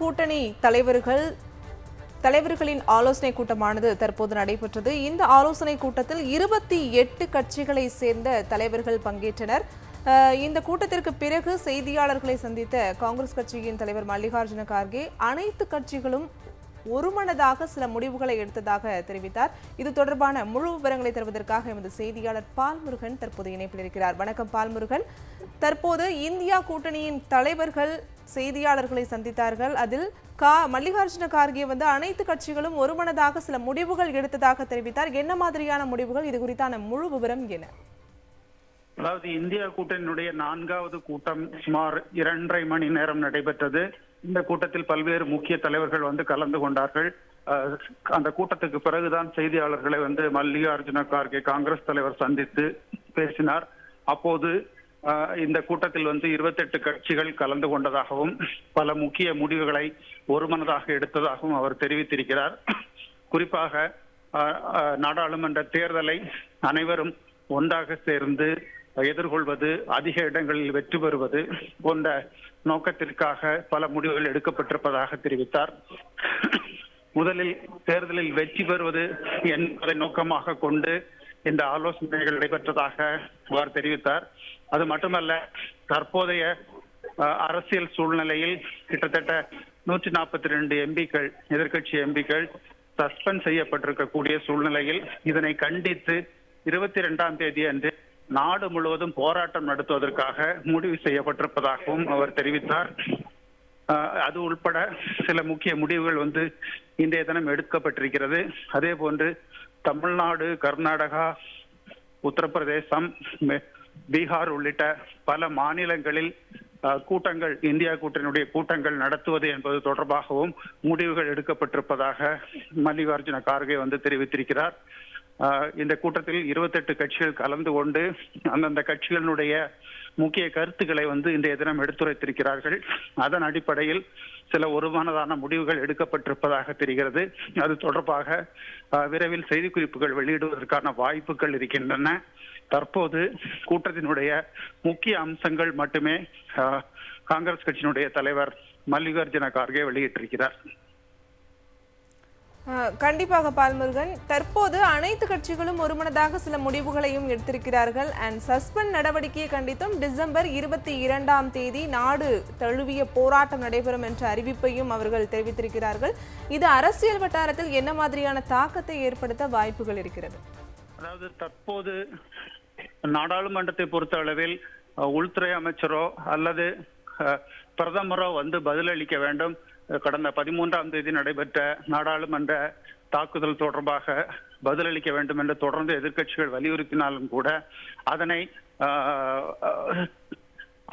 கூட்டணி தலைவர்களின் ஆலோசனை கூட்டமானது தற்போது நடைபெற்றது. இந்த ஆலோசனை கூட்டத்தில் 28 கட்சிகளை சேர்ந்த தலைவர்கள் பங்கேற்றனர். இந்த கூட்டத்திற்கு பிறகு செய்தியாளர்களை சந்தித்த காங்கிரஸ் கட்சியின் தலைவர் மல்லிகார்ஜுன கார்கே அனைத்து கட்சிகளும் ஒருமனதாக சில முடிவுகளை எடுத்ததாக தெரிவித்தார். இது தொடர்பான முழு விவரங்களை தருவதற்காக எமது செய்தியாளர் பால்முருகன் தற்போது இணைப்பில் இருக்கிறார். வணக்கம் பால்முருகன். தற்போது இந்தியா கூட்டணியின் தலைவர்கள் செய்தியாளர்களை சந்தித்தார்கள். அதில் மல்லிகார்ஜுன கார்கே அனைத்து கட்சிகளும் ஒருமனதாக சில முடிவுகள் எடுத்ததாக தெரிவித்தார். என்ன மாதிரியான முடிவுகள்? இது குறித்தான முழு விவரம் என்ன? அதாவது இந்தியா கூட்டணியினுடைய 4வது கூட்டம் சுமார் 2.5 மணி நேரம் நடைபெற்றது. இந்த கூட்டத்தில் பல்வேறு முக்கிய தலைவர்கள் கலந்து கொண்டார்கள். அந்த கூட்டத்துக்கு பிறகுதான் செய்தியாளர்களை மல்லிகார்ஜுன கார்கே காங்கிரஸ் தலைவர் சந்தித்து பேசினார். அப்போது இந்த கூட்டத்தில் 28 கட்சிகள் கலந்து கொண்டதாகவும் பல முக்கிய முடிவுகளை ஒருமனதாக எடுத்ததாகவும் அவர் தெரிவித்திருக்கிறார். குறிப்பாக நாடாளுமன்ற தேர்தலை அனைவரும் ஒன்றாக சேர்ந்து எதிர்கொள்வது, அதிக இடங்களில் வெற்றி பெறுவது போன்ற நோக்கத்திற்காக பல முடிவுகள் எடுக்கப்பட்டிருப்பதாக தெரிவித்தார். முதலில் தேர்தலில் வெற்றி பெறுவது என்பதை நோக்கமாக கொண்டு இந்த ஆலோசனைகள் நடைபெற்றதாக அவர் தெரிவித்தார். அது மட்டுமல்ல, தற்போதைய அரசியல் சூழ்நிலையில் கிட்டத்தட்ட 142 எம்பிக்கள், எதிர்கட்சி எம்பிக்கள் சஸ்பெண்ட் செய்யப்பட்டிருக்கக்கூடிய சூழ்நிலையில் இதனை கண்டித்து 22ஆம் தேதி அன்று நாடு முழுவதும் போராட்டம் நடத்துவதற்காக முடிவு செய்யப்பட்டிருப்பதாகவும் அவர் தெரிவித்தார். அது உள்பட சில முக்கிய முடிவுகள் இன்றைய தினம் எடுக்கப்பட்டிருக்கிறது. அதே போன்று தமிழ்நாடு, கர்நாடகா, உத்தரப்பிரதேசம், பீகார் உள்ளிட்ட பல மாநிலங்களில் கூட்டங்கள், இந்தியா கூட்டணியுடைய கூட்டங்கள் நடத்துவது என்பது தொடர்பாகவும் முடிவுகள் எடுக்கப்பட்டிருப்பதாக மல்லிகார்ஜுன கார்கே தெரிவித்திருக்கிறார். இந்த கூட்டத்தில் 28 கட்சிகள் கலந்து கொண்டு அந்தந்த கட்சிகளுடைய முக்கிய கருத்துக்களை இன்றைய தினம் எடுத்துரைத்திருக்கிறார்கள். அதன் அடிப்படையில் சில ஒருமனதான முடிவுகள் எடுக்கப்பட்டிருப்பதாக தெரிகிறது. அது தொடர்பாக விரைவில் செய்திக்குறிப்புகள் வெளியிடுவதற்கான வாய்ப்புகள் இருக்கின்றன. தற்போது கூட்டத்தினுடைய முக்கிய அம்சங்கள் மட்டுமே காங்கிரஸ் கட்சியினுடைய தலைவர் மல்லிகார்ஜுன கார்கே வெளியிட்டிருக்கிறார். கண்டிப்பாக பால்முருகன், தற்போது அனைத்து கட்சிகளும் ஒருமனதாக சில முடிவுகளையும் எடுத்திருக்கிறார்கள். அண்ட் சஸ்பெண்ட் நடவடிக்கையை கண்டித்தும் டிசம்பர் 22ஆம் தேதி நாடு தழுவிய போராட்டம் நடைபெறும் என்ற அறிவிப்பையும் அவர்கள் தெரிவித்திருக்கிறார்கள். இது அரசியல் வட்டாரத்தில் என்ன மாதிரியான தாக்கத்தை ஏற்படுத்த வாய்ப்புகள் இருக்கிறது? அதாவது தற்போது நாடாளுமன்றத்தை பொறுத்த அளவில் உள்துறை அமைச்சரோ அல்லது பிரதமரோ பதிலளிக்க வேண்டும். கடந்த 13ஆம் தேதி நடைபெற்ற நாடாளுமன்ற தாக்குதல் தொடர்பாக பதிலளிக்க வேண்டும் என்று தொடர்ந்து எதிர்க்கட்சிகள் வலியுறுத்தினாலும் கூட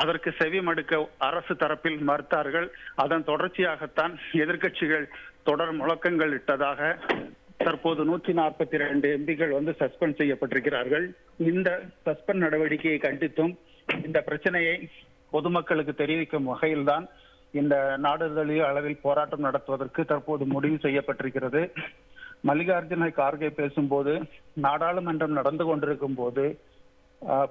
அதற்கு செவி மடுக்க அரசு தரப்பில் மறுத்தார்கள். அதன் தொடர்ச்சியாகத்தான் எதிர்க்கட்சிகள் தொடர் முழக்கங்கள் இட்டதாக தற்போது 142 எம்பிக்கள் சஸ்பெண்ட் செய்யப்பட்டிருக்கிறார்கள். இந்த சஸ்பெண்ட் நடவடிக்கையை கண்டித்தும் இந்த பிரச்சனையை பொதுமக்களுக்கு தெரிவிக்கும் வகையில்தான் இந்த நாடு தழுவிய அளவில் போராட்டம் நடத்துவதற்கு தற்போது முடிவு செய்யப்பட்டிருக்கிறது. மல்லிகார்ஜுன கார்கே பேசும்போது, நாடாளுமன்றம் நடந்து கொண்டிருக்கும் போது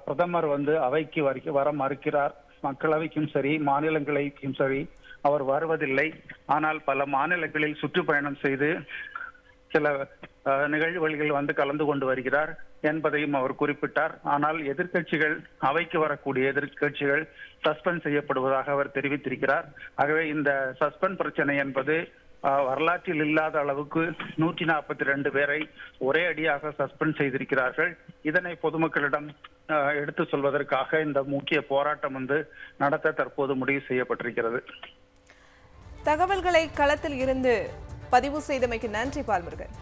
பிரதமர் அவைக்கு வர மறுக்கிறார். மக்களவைக்கும் சரி, மாநிலங்களவைக்கும் சரி அவர் வருவதில்லை. ஆனால் பல மாநிலங்களில் சுற்றுப்பயணம் செய்து சில நிகழ்வுகளில் கலந்து கொண்டு வருகிறார் என்பதையும் அவர் குறிப்பிட்டார். ஆனால் எதிர்க்கட்சிகள், அவைக்கு வரக்கூடிய எதிர்க்கட்சிகள் சஸ்பெண்ட் செய்யப்படுவதாக அவர் தெரிவித்திருக்கிறார். ஆகவே இந்த சஸ்பெண்ட் பிரச்சனை என்பது வரலாற்றில் இல்லாத அளவுக்கு 142 பேரை ஒரே அடியாக சஸ்பெண்ட் செய்திருக்கிறார்கள். இதனை பொதுமக்களிடம் எடுத்து சொல்வதற்காக இந்த முக்கிய போராட்டம் நடத்த தற்போது முடிவு செய்யப்பட்டிருக்கிறது. தகவல்களை களத்தில் இருந்து பதிவு செய்தமைக்கு நன்றி பால்முருகன்.